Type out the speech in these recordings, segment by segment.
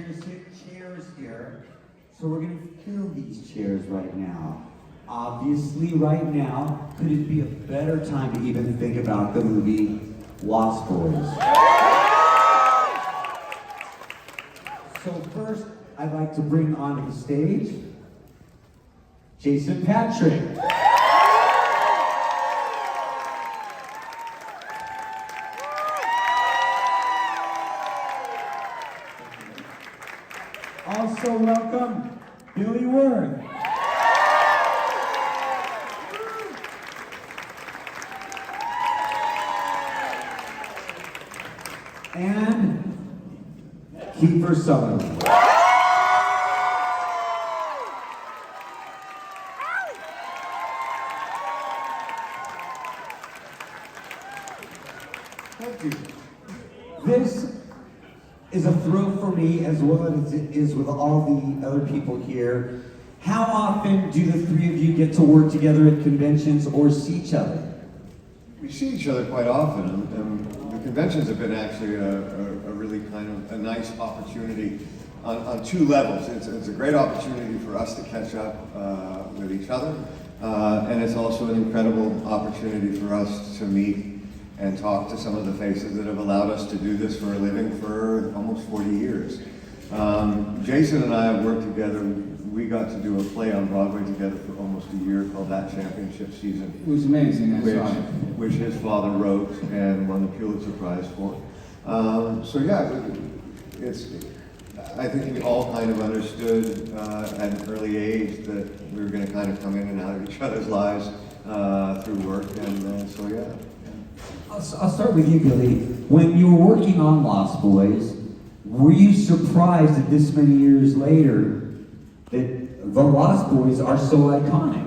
chairs here. So we're going to fill these chairs right now. Obviously, right now, could it be a better time to even think about the movie Lost Boys? So first, I'd like to bring onto the stage Jason Patric. Also welcome Billy Wirth. And Kiefer Sutherland. Thank you. This is a thrill for me as well as it is with all the other people here. How often do the three of you get to work together at conventions or see each other? We see each other quite often, and the conventions have been actually a really kind of a nice opportunity on two levels. It's a great opportunity for us to catch up with each other, and it's also an incredible opportunity for us to meet and talk to some of the faces that have allowed us to do this for a living for almost 40 years. Jason and I have worked together. We got to do a play on Broadway together for almost a year called That Championship Season. It was amazing, which his father wrote and won the Pulitzer Prize for. So yeah, I think we all kind of understood at an early age that we were going to kind of come in and out of each other's lives through work, and so yeah. I'll start with you, Billy. When you were working on Lost Boys, were you surprised that this many years later that the Lost Boys are so iconic?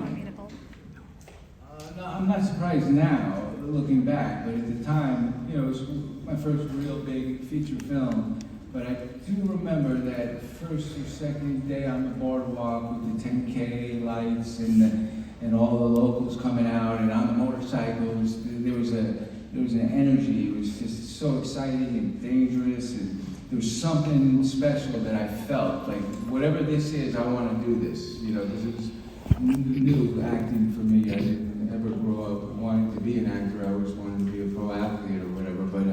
No, I'm not surprised now, looking back, but at the time, it was my first real big feature film. But I do remember that first or second day on the boardwalk with the 10K lights and all the locals coming out, and on the motorcycles, there was an energy. It was just so exciting and dangerous, and there was something special that I felt like, whatever this is, I want to do this, because it was new acting for me. I didn't ever grow up wanting to be an actor. I always wanted to be a pro athlete or whatever, but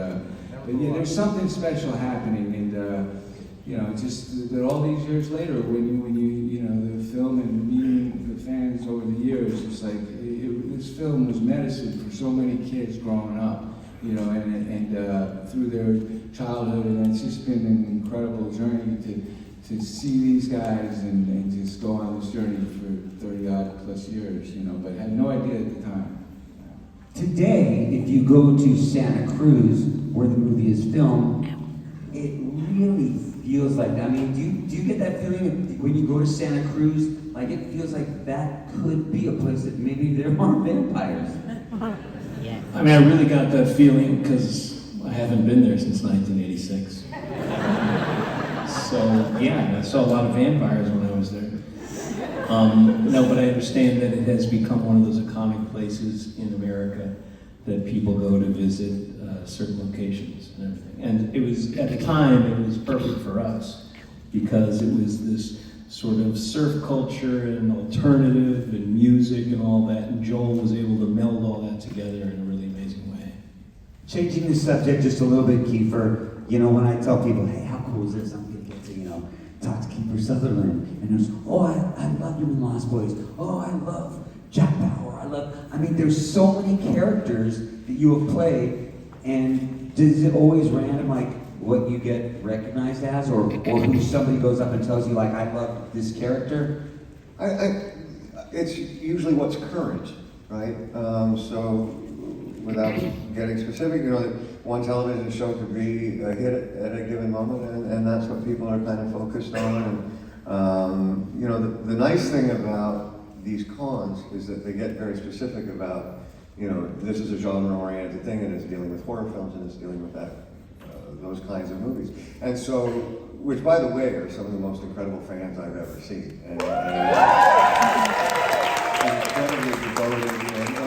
yeah, there's something special happening, and just that all these years later, when you the film and meeting the fans over the years, it's like this film was medicine for so many kids growing up, and through their childhood, and it's just been an incredible journey to see these guys and just go on this journey for 30-odd plus years, but I had no idea at the time. Today, if you go to Santa Cruz, where the movie is filmed, it really feels like that. I mean, do you get that feeling when you go to Santa Cruz? Like, it feels like that could be a place that maybe there aren't vampires. Yeah. I mean, I really got that feeling because I haven't been there since 1986. So, yeah, I saw a lot of vampires when I was there. No, but I understand that it has become one of those iconic places in America that people go to visit certain locations and everything. And it was, at the time, it was perfect for us because it was this sort of surf culture and alternative and music and all that, and Joel was able to meld all that together in a really amazing way. Changing the subject just a little bit, Kiefer, when I tell people, hey, how cool is this? I'm going to get to, talk to Kiefer Sutherland. And there's, I love him in Lost Boys. Oh, I love Jack Bauer. There's so many characters that you have played, and does it always random, like, what you get recognized as, or who somebody goes up and tells you, like, I love this character? It's usually what's current, right? So, without getting specific, one television show could be a hit at a given moment, and that's what people are kind of focused on. And the nice thing about these cons is that they get very specific about, this is a genre-oriented thing, and it's dealing with horror films, and it's dealing with that, those kinds of movies. And so, which by the way, are some of the most incredible fans I've ever seen. And incredibly devoted, and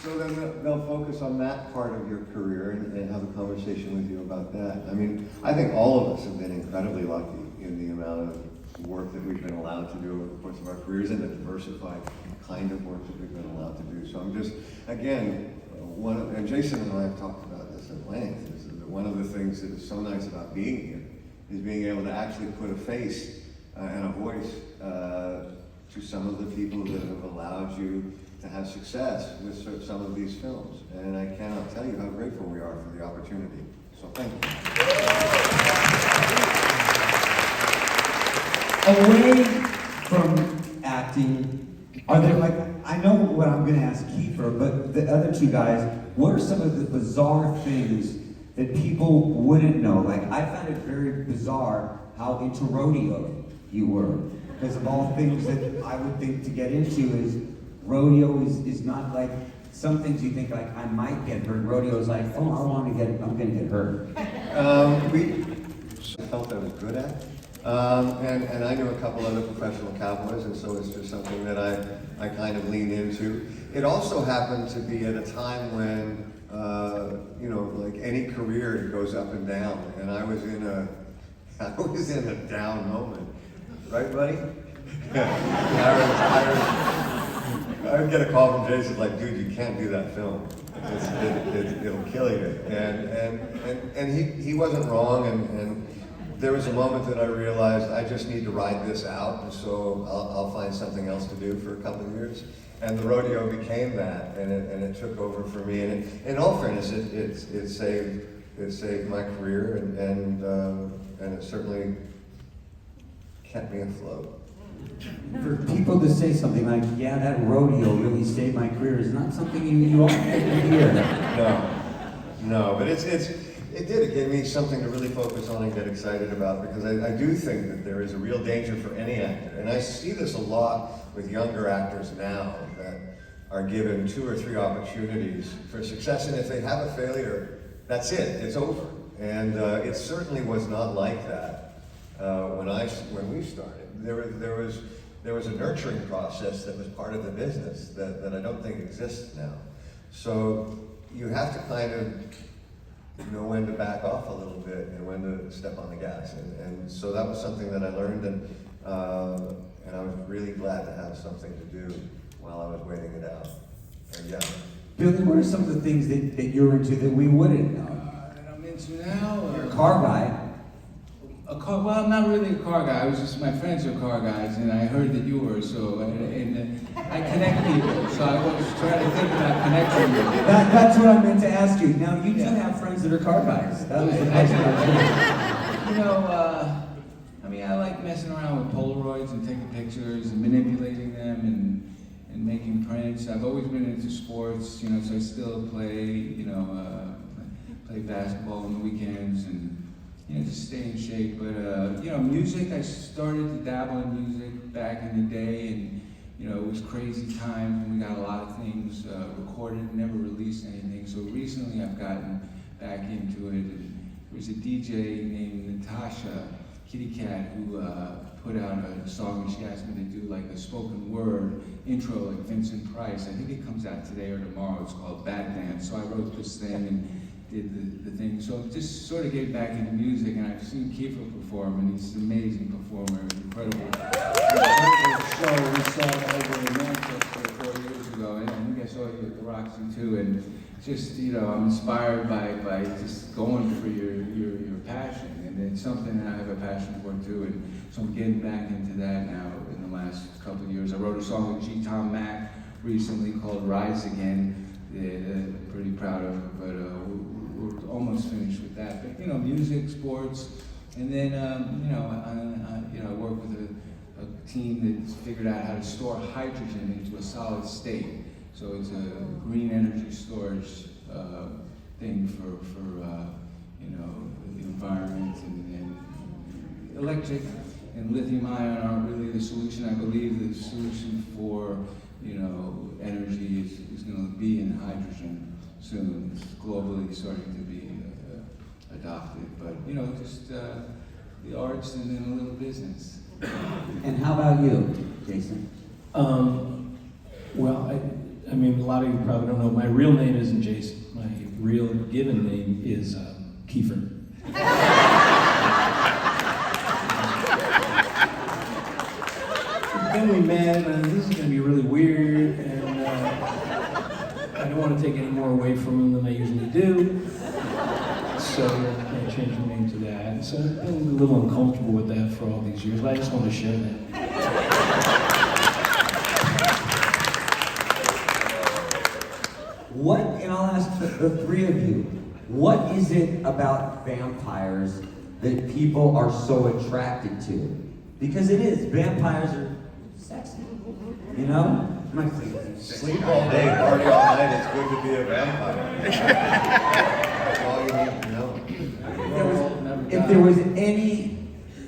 So then they'll focus on that part of your career and have a conversation with you about that. I mean, I think all of us have been incredibly lucky in the amount of work that we've been allowed to do over the course of our careers and the diversified kind of work that we've been allowed to do. So I'm just, again, and Jason and I have talked about this at length, is that one of the things that is so nice about being here is being able to actually put a face and a voice to some of the people that have allowed you to have success with some of these films. And I cannot tell you how grateful we are for the opportunity. So thank you. Away from acting, are there like, I know what I'm going to ask Kiefer, but the other two guys, what are some of the bizarre things that people wouldn't know? Like, I found it very bizarre how into rodeo you were. Because of all things that I would think to get into is, rodeo is not like, some things you think like, I might get hurt. Rodeo is like, oh, I'm going to get hurt. We felt I was good at. And I knew a couple other professional cowboys, and so it's just something that I kind of leaned into. It also happened to be at a time when, you know, like any career, it goes up and down, and I was in a down moment, right, buddy? I would get a call from Jason like, dude, you can't do that film. It'll kill you. And he wasn't wrong, and there was a moment that I realized I just need to ride this out, and so I'll find something else to do for a couple of years. And the rodeo became that, and it took over for me. And in all fairness, it saved my career, and it certainly kept me afloat. For people to say something like, yeah, that rodeo really saved my career is not something you often hear. No, but it did. It gave me something to really focus on and get excited about, because I do think that there is a real danger for any actor. And I see this a lot with younger actors now that are given 2 or 3 opportunities for success. And if they have a failure, that's it, it's over. And it certainly was not like that when we started. There was a nurturing process that was part of the business that I don't think exists now. So you have to kind of know when to back off a little bit and when to step on the gas. And so that was something that I learned, and I was really glad to have something to do while I was waiting it out. And yeah. Billy, what are some of the things that you're into that we wouldn't know? That I'm into now? You're a car guy. Well, I'm not really a car guy. I was just, my friends are car guys, and I heard that you were, so, and I connect people, so I was trying to think about connecting people. That's what I meant to ask you. Now, you do have friends that are car guys. That was the question I was thinking. You know, I mean, I like messing around with Polaroids and taking pictures and manipulating them and making prints. I've always been into sports, you know, so I still play, you know, play basketball on the weekends and, you know, just stay in shape. But, you know, music, I started to dabble in music back in the day, and, you know, it was crazy times when we got a lot of things recorded, never released anything. So recently I've gotten back into it. And there was a DJ named Natasha Kitty Cat who put out a song, and she asked me to do like a spoken word intro like Vincent Price. I think it comes out today or tomorrow. It's called Bad Dance. So I wrote this thing and did the thing. So just sort of getting back into music, and I've seen Kiefer perform, and he's an amazing performer, incredible show. We saw over in Manchester 4 years ago, and I think I saw you at the Roxy too, and just, you know, I'm inspired by just going for your passion, and it's something that I have a passion for too, and so I'm getting back into that now in the last couple of years. I wrote a song with G. Tom Mac recently called Rise Again, that pretty proud of, but we're almost finished with that. But, you know, music, sports, and then, you know, I work with a team that's figured out how to store hydrogen into a solid state. So it's a green energy storage thing for you know, the environment, and electric and lithium ion aren't really the solution. I believe the solution for, you know, energy is going to be in hydrogen soon. It's globally starting to be adopted, but, you know, just the arts and then a little business. And how about you, Jason? Well, I mean, a lot of you probably don't know, my real name isn't Jason. My real given name is Kiefer. Then we met, and this is going to be really weird, and I don't want to take any more away from him than I usually do. So I changed my name to that. So I've been a little uncomfortable with that for all these years, but I just want to share that. What, and I'll ask the three of you, what is it about vampires that people are so attracted to? Because it is, vampires are sexy, you know? Sleep all day, party all night, it's good to be a vampire. That's all you need to know. If there was any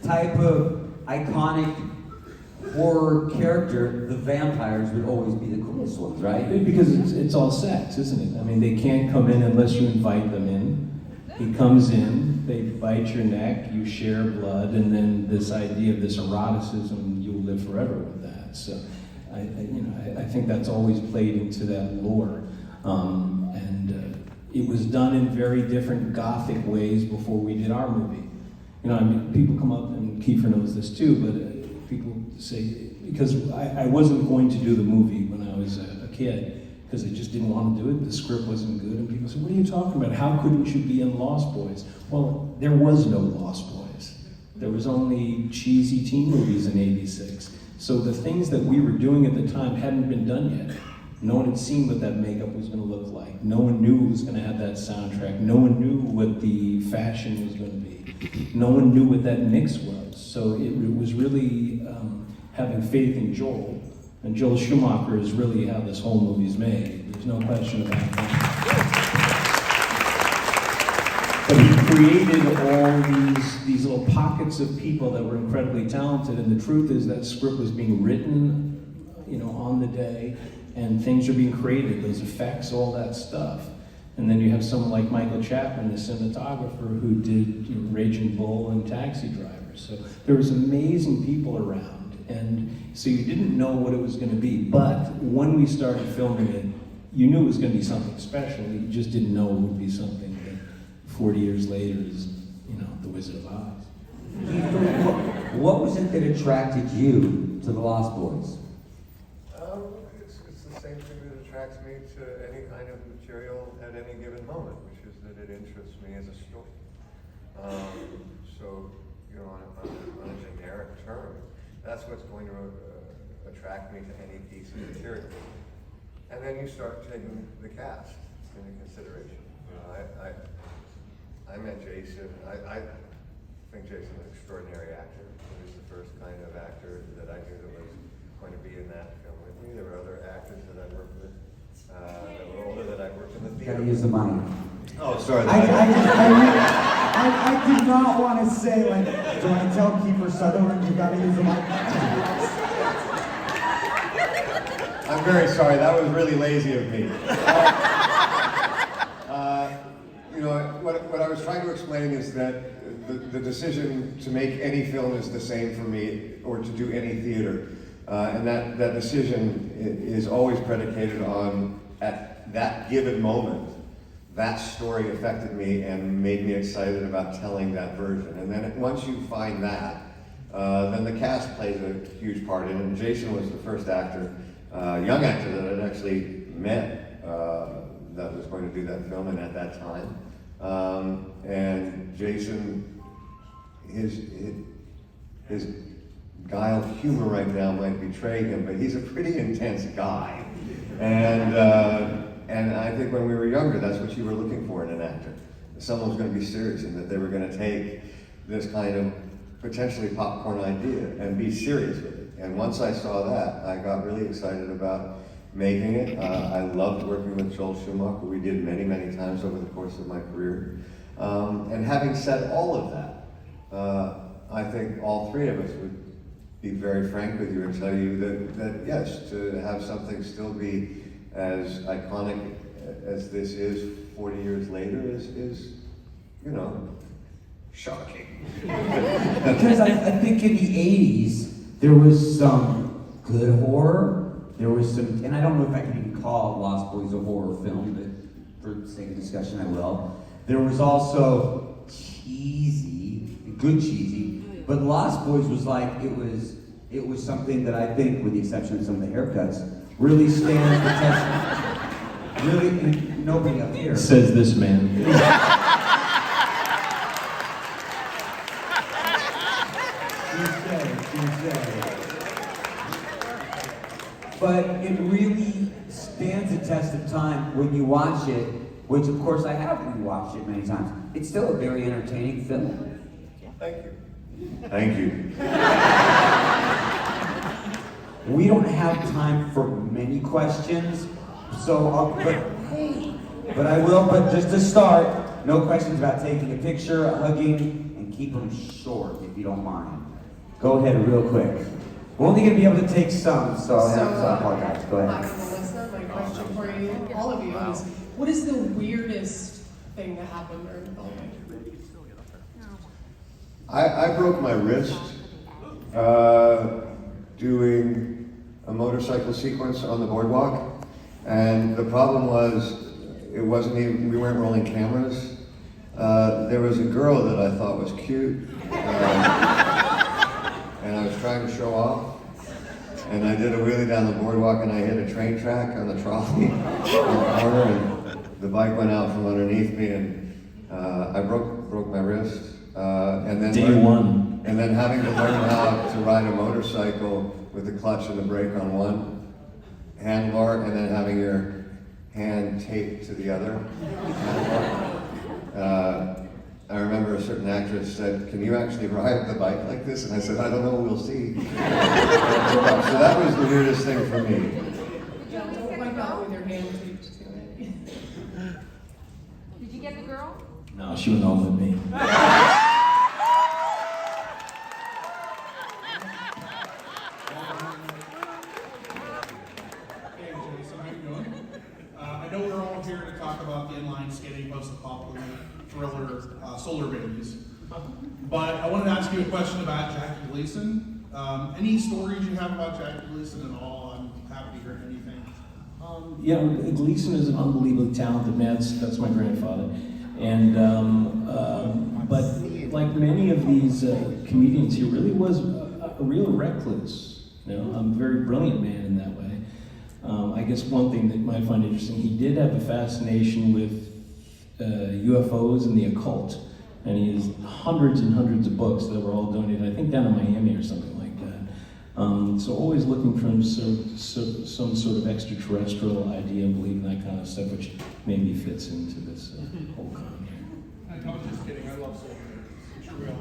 type of iconic horror character, the vampires would always be the coolest ones, right? Because it's all sex, isn't it? I mean, they can't come in unless you invite them in. He comes in, they bite your neck, you share blood, and then this idea of this eroticism, you'll live forever with that. So, I think that's always played into that lore. It was done in very different gothic ways before we did our movie. You know, I mean, people come up, and Kiefer knows this too, but people say, because I wasn't going to do the movie when I was a kid, because I just didn't want to do it, the script wasn't good, and people said, what are you talking about? How couldn't you be in Lost Boys? Well, there was no Lost Boys. There was only cheesy teen movies in '86. So the things that we were doing at the time hadn't been done yet. No one had seen what that makeup was going to look like. No one knew it was going to have that soundtrack. No one knew what the fashion was going to be. No one knew what that mix was. So it was really having faith in Joel. And Joel Schumacher is really how this whole movie is made. There's no question about that. But he created all these little pockets of people that were incredibly talented. And the truth is that script was being written, you know, on the day. And things are being created, those effects, all that stuff. And then you have someone like Michael Chapman, the cinematographer, who did Raging Bull and Taxi Driver. So there was amazing people around. And so you didn't know what it was going to be. But when we started filming it, you knew it was going to be something special. You just didn't know it would be something that 40 years later is, you know, The Wizard of Oz. What was it that attracted you to the Lost Boys? It's the same thing that attracts me to any kind of material at any given moment, which is that it interests me as a story. So, you know, on a generic term, that's what's going to attract me to any piece of material. And then you start taking the cast into consideration. You know, I met Jason. I think Jason's an extraordinary actor. He was the first kind of actor that I knew that was going to be in that film with me. There were other actors that I worked with that were older that I worked in the theater. Gotta use the money. Oh, sorry. I did not want to say, like, do I tell Kiefer Sutherland you gotta use the money? I'm very sorry. That was really lazy of me. You know, what I was trying to explain is that the decision to make any film is the same for me, or to do any theater. And that decision is always predicated on, at that given moment, that story affected me and made me excited about telling that version. And then once you find that, then the cast plays a huge part in it. And Jason was the first actor, young actor that I'd actually met that was going to do that film, and at that time. And Jason, his guile humor right now might betray him, but he's a pretty intense guy. And I think when we were younger, that's what you were looking for in an actor. Someone was going to be serious, and that they were going to take this kind of potentially popcorn idea and be serious with it. And once I saw that, I got really excited about making it. I loved working with Joel Schumacher. We did many, many times over the course of my career. And having said all of that, I think all three of us would be very frank with you and tell you that yes, to have something still be as iconic as this is 40 years later is you know, shocking. Because I think in the 80s, there was some good horror, There was some, and I don't know if I can even call Lost Boys a horror film, but for the sake of discussion, I will. There was also cheesy, good cheesy, but Lost Boys was like, it was something that I think, with the exception of some of the haircuts, really stands the test. Really, and nobody up here. Says this man. But it really stands the test of time when you watch it, which of course I have rewatched it many times. It's still a very entertaining film. Thank you. Thank you. We don't have time for many questions, so but I will. But just to start, no questions about taking a picture, hugging, and keep them short if you don't mind. Go ahead real quick. We're only going to be able to take some, so I have to apologize. Go ahead. Melissa, my question for you, all of you, is what is the weirdest thing that happened during filming? I broke my wrist doing a motorcycle sequence on the boardwalk, and the problem was we weren't rolling cameras. There was a girl that I thought was cute, and I was trying to show off, and I did a wheelie down the boardwalk and I hit a train track on the trolley in the corner, and the bike went out from underneath me, and I broke my wrist. And then Day one. And then having to learn how to ride a motorcycle with the clutch and the brake on one handlebar, and then having your hand taped to the other handlebar. I remember a certain actress said, "Can you actually ride the bike like this?" And I said, "I don't know, we'll see." So that was the weirdest thing for me. Don't wipe out with your hand taped to it. Did you get the girl? No, she went home with me. Hey, Jason, how you doing? I know we're all here to talk about the inline skating post-apocalyptic thriller Solar Babies, but I wanted to ask you a question about Jackie Gleason. Any stories you have about Jackie Gleason at all? I'm happy to hear anything. Yeah, Gleason is an unbelievably talented man. That's my grandfather. And but like many of these comedians, he really was a real recluse. You know, a very brilliant man in that way. I guess one thing that you might find interesting, he did have a fascination with UFOs and the occult, and he has hundreds and hundreds of books that were all donated, I think down in Miami or something like that. So always looking for some sort of extraterrestrial idea and belief in that kind of stuff, which maybe fits into this whole con here. I was just kidding. I love Solar Babies. It's real.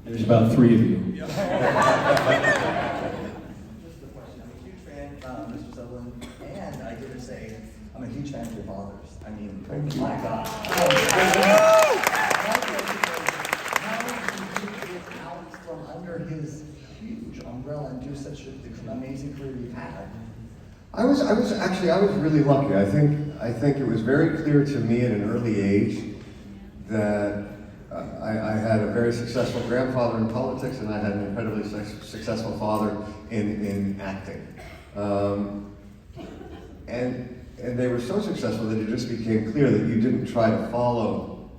There's about 3 of you. Just a question. I'm a huge fan, Mr. Sutherland, and I dare say, I'm a huge fan of your fathers. I mean, my God. How did you get out from under his huge umbrella and do such an amazing career you've had? I was really lucky. I think it was very clear to me at an early age that I had a very successful grandfather in politics, and I had an incredibly successful father in acting. And they were so successful that it just became clear that you didn't try to follow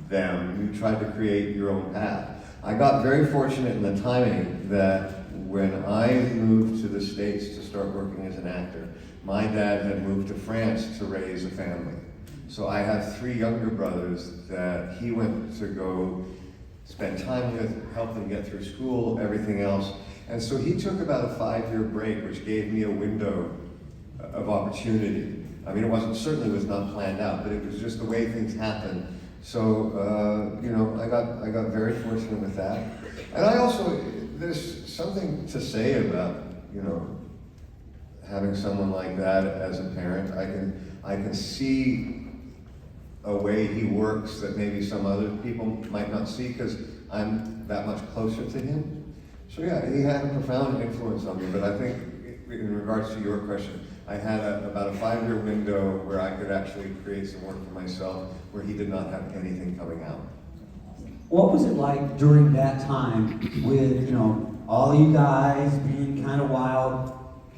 them, you tried to create your own path. I got very fortunate in the timing that when I moved to the States to start working as an actor, my dad had moved to France to raise a family. So I have 3 younger brothers that he went to go spend time with, help them get through school, everything else. And so he took about a 5-year break, which gave me a window of opportunity. I mean, certainly was not planned out, but it was just the way things happen. So, I got very fortunate with that. And I also, there's something to say about, having someone like that as a parent. I can see a way he works that maybe some other people might not see because I'm that much closer to him. So yeah, he had a profound influence on me, but I think in regards to your question, I had about a 5-year window where I could actually create some work for myself where he did not have anything coming out. What was it like during that time with, all you guys being kind of wild?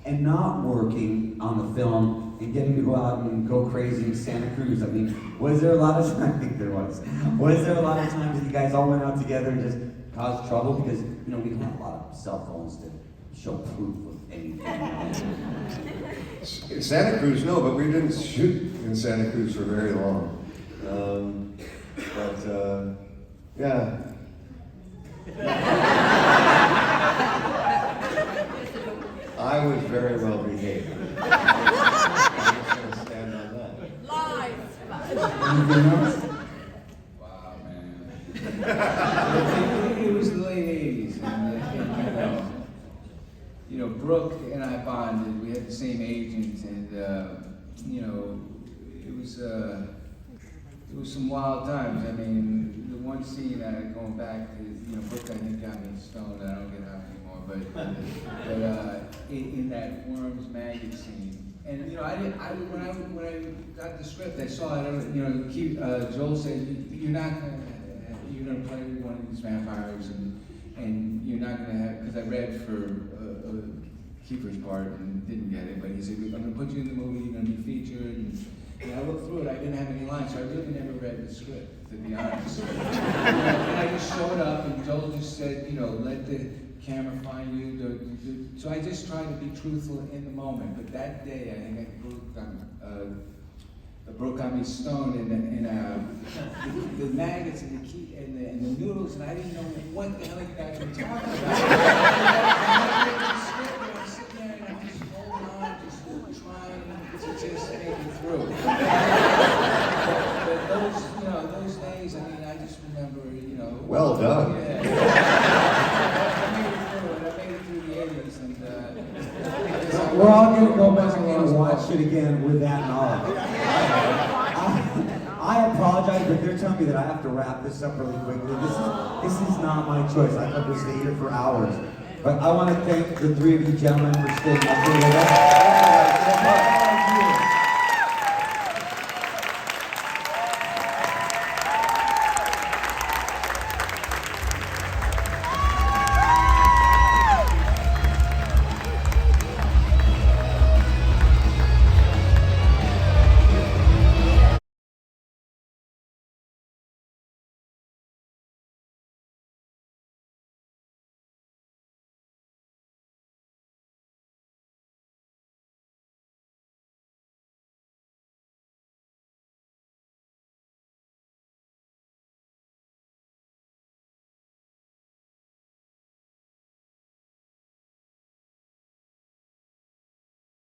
and not working on the film and getting to go out and go crazy in Santa Cruz? I mean, was there a lot of times, I think there was there a lot of times that you guys all went out together and just caused trouble? Because, you know, we don't have a lot of cell phones to show proof of anything. In Santa Cruz, no, but we didn't shoot in Santa Cruz for very long. Yeah. I was very well behaved. I'm just going to stand on that. Anything else? Wow, man. It was the late 80s, and you know, Brooke and I bonded. We had the same agent, and you know, it was some wild times. I mean, the one scene going back to, you know, Brooke I think got me stoned. I don't get out anymore, but in that Worms maggot scene, and you know, when I got the script, I saw it. You know, Joel said, you're gonna play one of these vampires, and you're not gonna have, because I read for Kiefer's part and didn't get it, but he said, I'm gonna put you in the movie, you're gonna be featured, and I looked through it, I didn't have any lines, so I really never read the script, to be honest. And I just showed up, and Joel just said, you know, let the camera find you. So I just tried to be truthful in the moment, but that day, I think Brooke got me stoned, and the maggots and the noodles, and I didn't know what the hell you guys were talking about. I'm sitting there and I'm just holding on, just trying to just make it through. But those days, I mean, I just remember, you know. Well done. Yeah. I made it through the 80s, and We're all going to go back and watch it again with that knowledge. I apologize, but they're telling me that I have to wrap this up really quickly. This is not my choice. I could stay here for hours. But I want to thank the three of you gentlemen for staying up here with us.